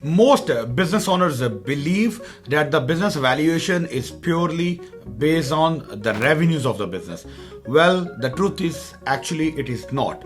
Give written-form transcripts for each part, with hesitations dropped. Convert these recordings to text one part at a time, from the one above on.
Most business owners believe that the business valuation is purely based on the revenues of the business. Well, the truth is actually it is not.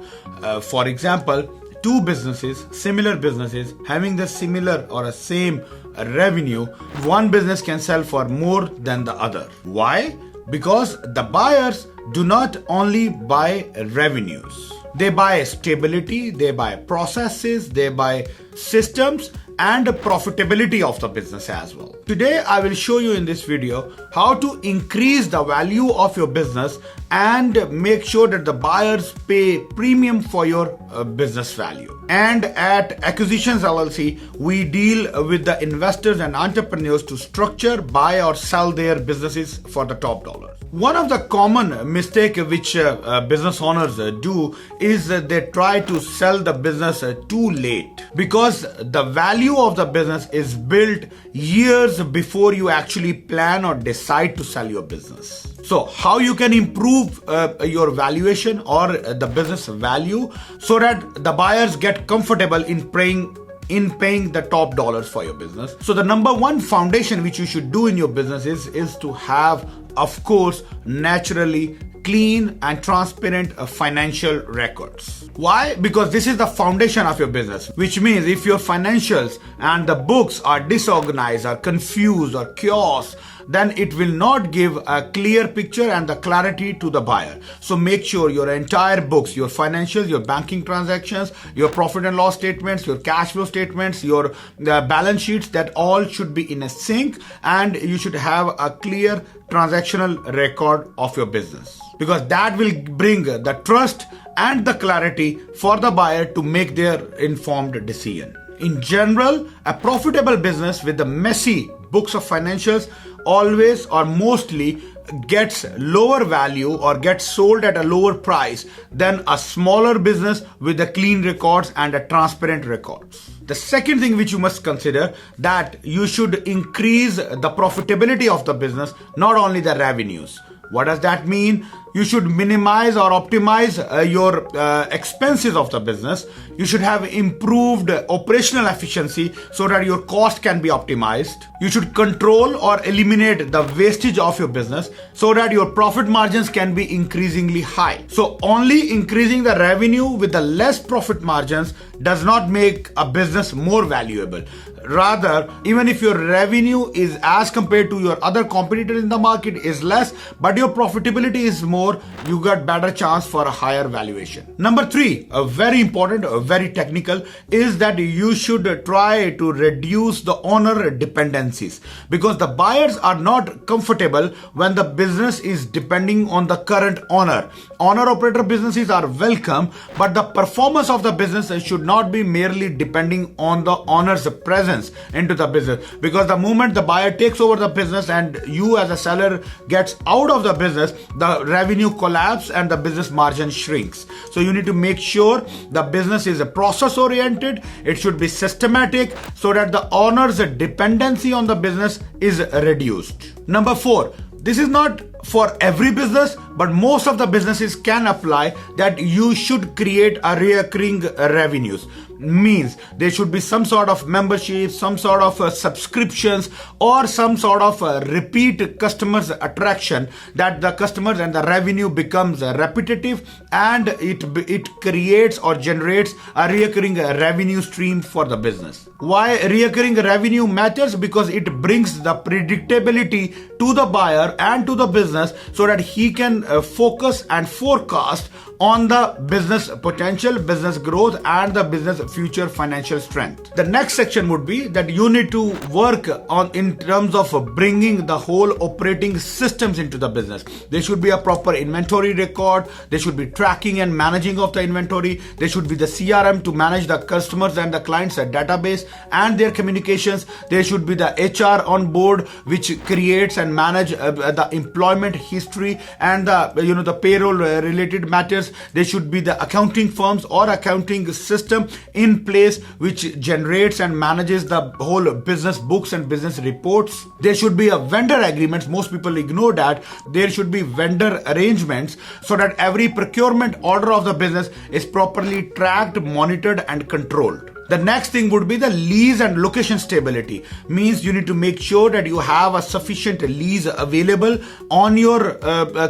For example, two businesses, similar businesses having the similar or a same revenue, one business can sell for more than the other. Why? Because the buyers do not only buy revenues. They buy stability, they buy processes, they buy systems and the profitability of the business as well. Today, I will show you in this video how to increase the value of your business and make sure that the buyers pay premium for your business value. And at Acquisitions LLC, we deal with the investors and entrepreneurs to structure, buy or sell their businesses for the top dollar. One of the common mistake which business owners do is they try to sell the business too late, because the value of the business is built years before you actually plan or decide to sell your business. So how you can improve your valuation or the business value so that the buyers get comfortable in paying the top dollars for your business. So the number one foundation which you should do in your business is to have, of course, naturally clean and transparent financial records. Why? Because this is the foundation of your business, which means if your financials and the books are disorganized or confused or chaos, then it will not give a clear picture and the clarity to the buyer. So make sure your entire books, your financials, your banking transactions, your profit and loss statements, your cash flow statements, your balance sheets, that all should be in a sync, and you should have a clear transactional record of your business, because that will bring the trust and the clarity for the buyer to make their informed decision. In general, a profitable business with the messy books of financials always or mostly gets lower value or gets sold at a lower price than a smaller business with the clean records and a transparent records. The second thing which you must consider, that you should increase the profitability of the business, not only the revenues. What does that mean? You should minimize or optimize your expenses of the business. You should have improved operational efficiency so that your cost can be optimized. You should control or eliminate the wastage of your business so that your profit margins can be increasingly high. So only increasing the revenue with the less profit margins does not make a business more valuable. Rather, even if your revenue is as compared to your other competitors in the market is less, but your profitability is more, you got better chance for a higher valuation. Number three, a very important, very technical, is that you should try to reduce the owner dependencies, because the buyers are not comfortable when the business is depending on the current owner. Owner-operator businesses are welcome, but the performance of the business should not be merely depending on the owner's presence into the business, because the moment the buyer takes over the business and you as a seller gets out of the business, the revenue collapse and the business margin shrinks. So you need to make sure the business is process oriented, it should be systematic so that the owner's dependency on the business is reduced. Number four, this is not for every business, but most of the businesses can apply that you should create a recurring revenues. Means there should be some sort of membership, some sort of subscriptions, or some sort of repeat customers attraction, that the customers and the revenue becomes repetitive and it creates or generates a recurring revenue stream for the business. Why recurring revenue matters? Because it brings the predictability to the buyer and to the business so that he can focus and forecast on the business potential, business growth, and the business future financial strength. The next section would be that you need to work on in terms of bringing the whole operating systems into the business. There should be a proper inventory record. There should be tracking and managing of the inventory. There should be the CRM to manage the customers and the clients' database and their communications. There should be the HR on board, which creates and manage the employment history and the payroll related matters. There should be the accounting firms or accounting system in place which generates and manages the whole business books and business reports. There should be a vendor agreements. Most people ignore that. There should be vendor arrangements so that every procurement order of the business is properly tracked, monitored and controlled. The next thing would be the lease and location stability. Means you need to make sure that you have a sufficient lease available on your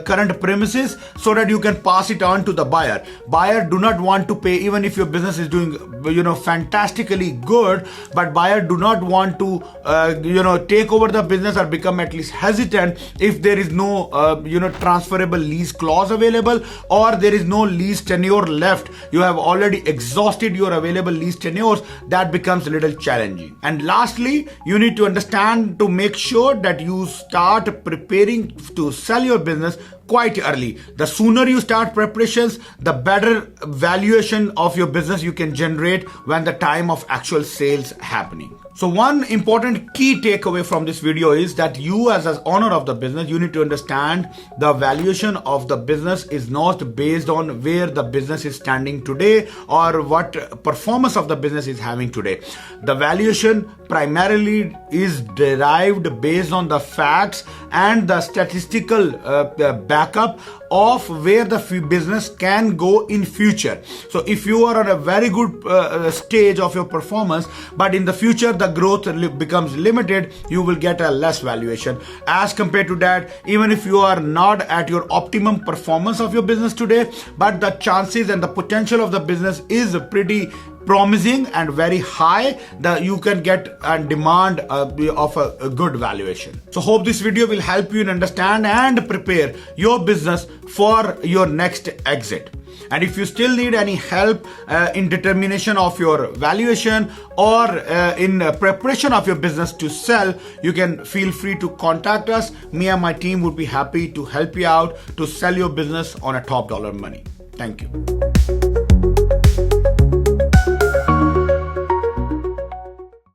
current premises so that you can pass it on to the buyer. Buyer do not want to pay, even if your business is doing fantastically good, but buyer do not want to take over the business or become at least hesitant if there is no transferable lease clause available, or there is no lease tenure left. You have already exhausted your available lease tenures. That becomes a little challenging. And lastly, you need to understand to make sure that you start preparing to sell your business quite early. The sooner you start preparations, the better valuation of your business you can generate when the time of actual sales happening. So one important key takeaway from this video is that you as an owner of the business, you need to understand the valuation of the business is not based on where the business is standing today or what performance of the business is having today. The valuation primarily is derived based on the facts and the statistical backup of where the business can go in future. So if you are at a very good stage of your performance, but in the future the growth becomes limited, you will get a less valuation. As compared to that, even if you are not at your optimum performance of your business today, but the chances and the potential of the business is pretty promising and very high, that you can get and demand of a good valuation. So hope this video will help you in understand and prepare your business for your next exit. And if you still need any help in determination of your valuation or in preparation of your business to sell, you can feel free to contact us. Me and my team would be happy to help you out to sell your business on a top dollar money. Thank you.